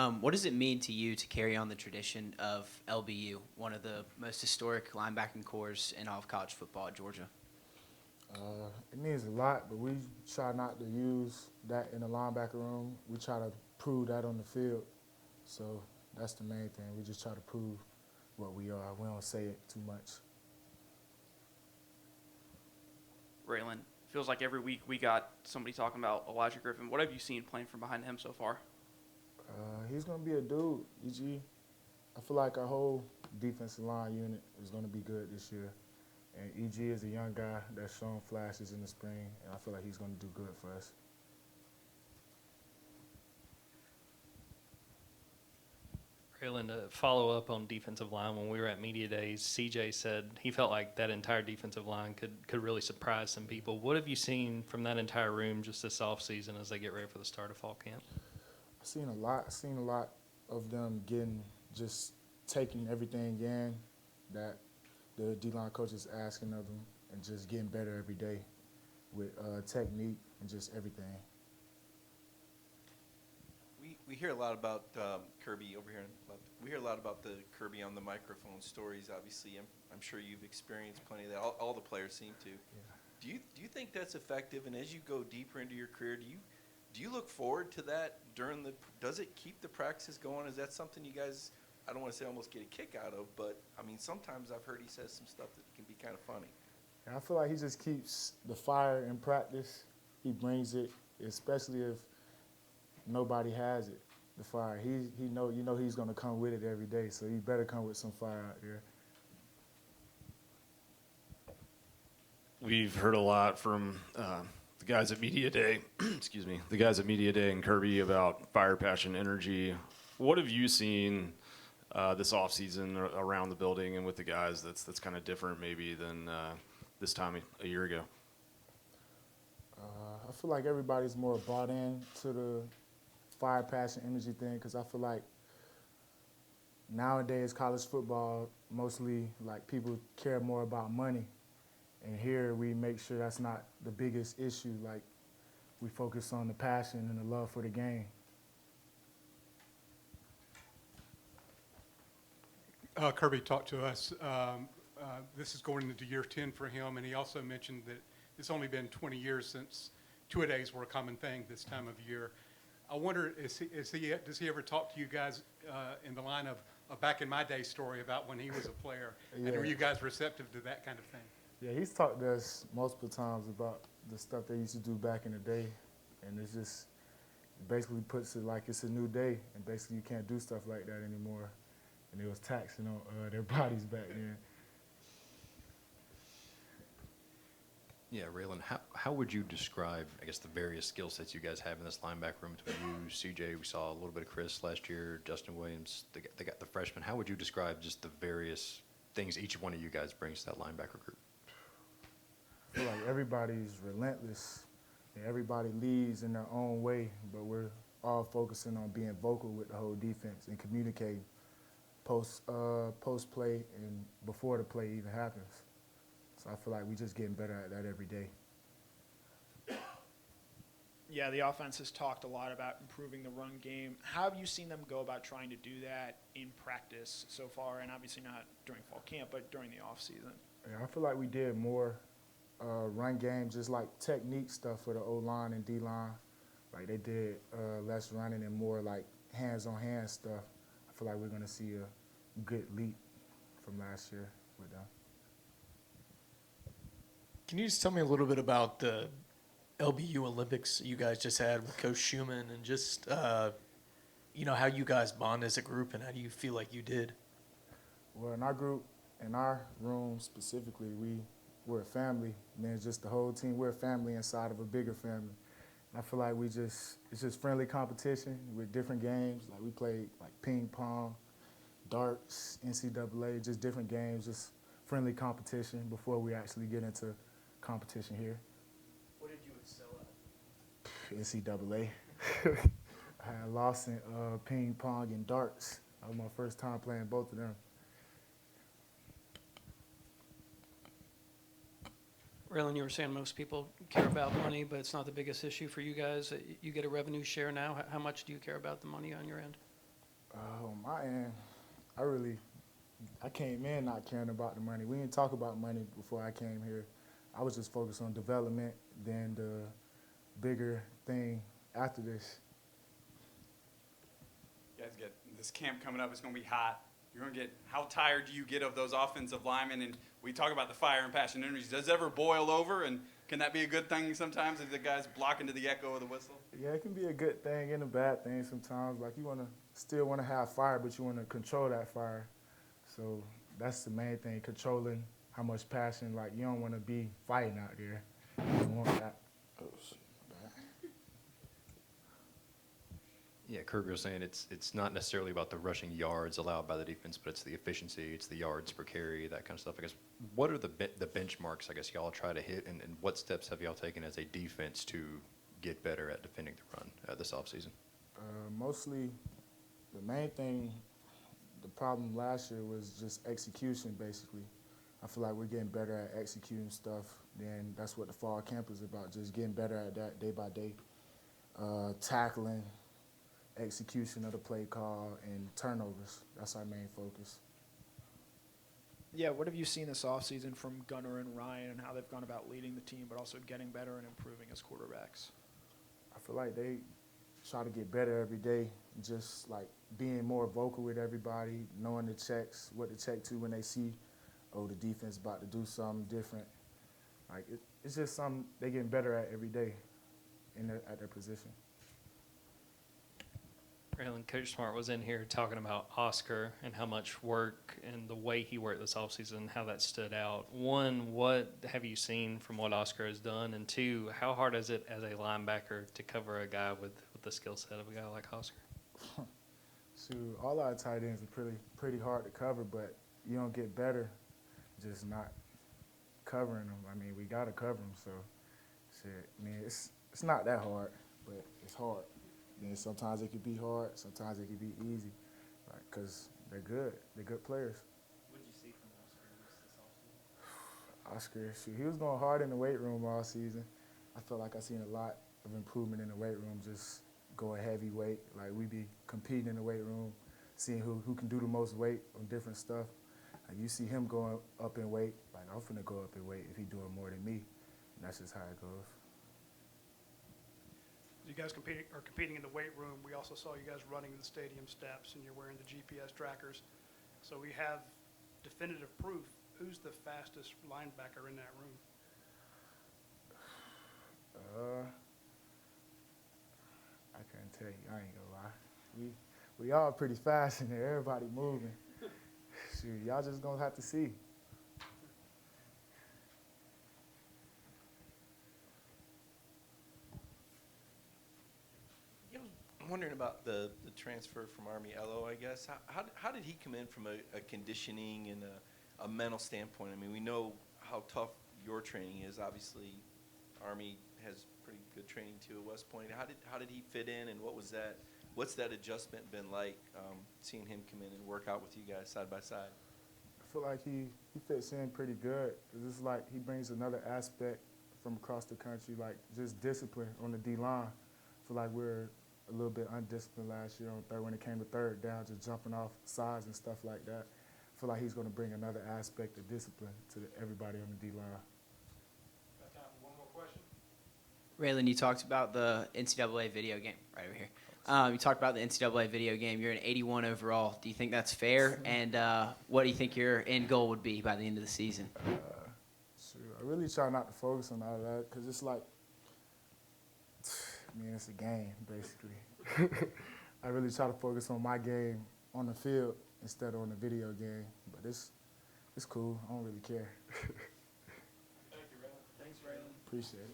What does it mean to you to carry on the tradition of LBU, one of the most historic linebacking corps in all of college football at Georgia? It means a lot, but we try not to use that in the linebacker room. We try to prove that on the field. So that's the main thing. We just try to prove what we are. We don't say it too much. Raylen, feels like every week we got somebody talking about Elijah Griffin. What have you seen playing from behind him so far? He's going to be a dude, EG. I feel like our whole defensive line unit is going to be good this year. And EG is a young guy that's shown flashes in the spring, and I feel like he's going to do good for us. Raylen, to follow up on defensive line, when we were at Media Days, CJ said he felt like that entire defensive line could really surprise some people. What have you seen from that entire room just this offseason as they get ready for the start of fall camp? I've seen a lot of them taking everything in that the D-line coach is asking of them and just getting better every day with technique and just everything. We hear a lot about Kirby over here. We hear a lot about the Kirby on the microphone stories. Obviously, I'm sure you've experienced plenty of that. All the players seem to. Yeah. Do you think that's effective? And as you go deeper into your career, do you look forward to that during the? Does it keep the practices going? Is that something you guys? I don't want to say almost get a kick out of, but I mean sometimes I've heard he says some stuff that can be kind of funny. And I feel like he just keeps the fire in practice. He brings it, especially if nobody has it. The fire. He know he's gonna come with it every day, so he better come with some fire out there. We've heard a lot from the guys at Media Day, excuse me, the guys at Media Day and Kirby about fire, passion, energy. What have you seen this offseason around the building and with the guys that's kind of different maybe than this time a year ago? I feel like everybody's more bought in to the fire, passion, energy thing because I feel like nowadays college football, mostly like people care more about money. And here we make sure that's not the biggest issue. Like we focus on the passion and the love for the game. Kirby talked to us. This is going into year 10 for him, and he also mentioned that it's only been 20 years since two-a-days were a common thing this time of year. I wonder, does he ever talk to you guys in the line of a back in my day story about when he was a player? Yeah. And are you guys receptive to that kind of thing? Yeah, he's talked to us multiple times about the stuff they used to do back in the day, and it's just basically puts it like it's a new day, and basically you can't do stuff like that anymore. And it was taxing on their bodies back then. Yeah, Raylen, how would you describe, I guess, the various skill sets you guys have in this linebacker room between you, CJ, we saw a little bit of Chris last year, Justin Williams, they got the freshmen. How would you describe just the various things each one of you guys brings to that linebacker group? I feel like everybody's relentless and everybody leads in their own way, but we're all focusing on being vocal with the whole defense and communicating post play and before the play even happens. So I feel like we're just getting better at that every day. Yeah, the offense has talked a lot about improving the run game. How have you seen them go about trying to do that in practice so far, and obviously not during fall camp, but during the offseason? Yeah, I feel like we did more run game, just like technique stuff for the O-line and D-line. Like they did less running and more like hands-on-hand stuff. I feel like we're going to see a good leap from last year with them. Can you just tell me a little bit about the LBU Olympics you guys just had with Coach Schumann and just, how you guys bond as a group and how do you feel like you did? Well, in our group, in our room specifically, we're a family. And then just the whole team, we're a family inside of a bigger family. And I feel like it's just friendly competition with different games. Like we played like ping pong, darts, NCAA, just different games, just friendly competition before we actually get into competition here. What did you excel at? NCAA. I had lost in ping pong and darts. That was my first time playing both of them. Raylen, you were saying most people care about money, but it's not the biggest issue for you guys. You get a revenue share now. How much do you care about the money on your end? Oh, my end, I came in not caring about the money. We didn't talk about money before I came here. I was just focused on development, then the bigger thing after this. You guys get this camp coming up. It's going to be hot. You're going to get, how tired do you get of those offensive linemen? And we talk about the fire and passion and energy. Does it ever boil over? And can that be a good thing sometimes if the guys block into the echo of the whistle? Yeah, it can be a good thing and a bad thing sometimes. Like, you still want to have fire, but you want to control that fire. So that's the main thing, controlling how much passion. Like, you don't want to be fighting out there. You don't want that. Oh, shit. Yeah, Kirby was saying it's not necessarily about the rushing yards allowed by the defense, but it's the efficiency, it's the yards per carry, that kind of stuff. I guess, what are the benchmarks, I guess, y'all try to hit, and what steps have y'all taken as a defense to get better at defending the run this offseason? Mostly, the main thing, the problem last year was just execution, basically. I feel like we're getting better at executing stuff, then that's what the fall camp is about, just getting better at that day by day. Tackling, execution of the play call, and turnovers. That's our main focus. Yeah, what have you seen this offseason from Gunnar and Ryan and how they've gone about leading the team but also getting better and improving as quarterbacks? I feel like they try to get better every day, just like being more vocal with everybody, knowing the checks, what to check to when they see, oh, the defense about to do something different. Like, it's just something they're getting better at every day at their position. Raylen, Coach Smart was in here talking about Oscar and how much work and the way he worked this offseason, how that stood out. One, what have you seen from what Oscar has done? And two, how hard is it as a linebacker to cover a guy with the skill set of a guy like Oscar? Shoot, all our tight ends are pretty hard to cover, but you don't get better just not covering them. I mean, we got to cover them, so shit. I mean, it's not that hard, but it's hard. Then sometimes it could be hard, sometimes it could be easy, like, because they're good. They're good players. What did you see from Oscar this offseason? Oscar, shoot, he was going hard in the weight room all season. I felt like I seen a lot of improvement in the weight room, just going heavy weight. Like, we be competing in the weight room, seeing who can do the most weight on different stuff. Like, you see him going up in weight, like, I'm finna go up in weight if he doing more than me. And that's just how it goes. You guys are competing in the weight room. We also saw you guys running the stadium steps, and you're wearing the GPS trackers. So we have definitive proof. Who's the fastest linebacker in that room? I couldn't tell you. I ain't gonna lie. We all pretty fast in there. Everybody moving. Shoot, y'all just gonna have to see. I'm wondering about the transfer from Army, Elo, I guess. How did he come in from a conditioning and a mental standpoint? I mean, we know how tough your training is. Obviously, Army has pretty good training too at West Point. How did he fit in, and what's that adjustment been like, seeing him come in and work out with you guys side by side? I feel like he fits in pretty good. It's like he brings another aspect from across the country, like just discipline on the D-line. I feel like we're a little bit undisciplined last year on third when it came to third down, just jumping off sides and stuff like that. I feel like he's going to bring another aspect of discipline to everybody on the D-line. Got time for one more question? Raylen, you talked about the NCAA video game right over here. You talked about the NCAA video game. You're an 81 overall. Do you think that's fair? And what do you think your end goal would be by the end of the season? Shoot, I really try not to focus on all of that because it's like, I mean, it's a game, basically. I really try to focus on my game on the field instead of on the video game. But it's cool. I don't really care. Thank you, Raylen. Thanks, Raylen. Appreciate it.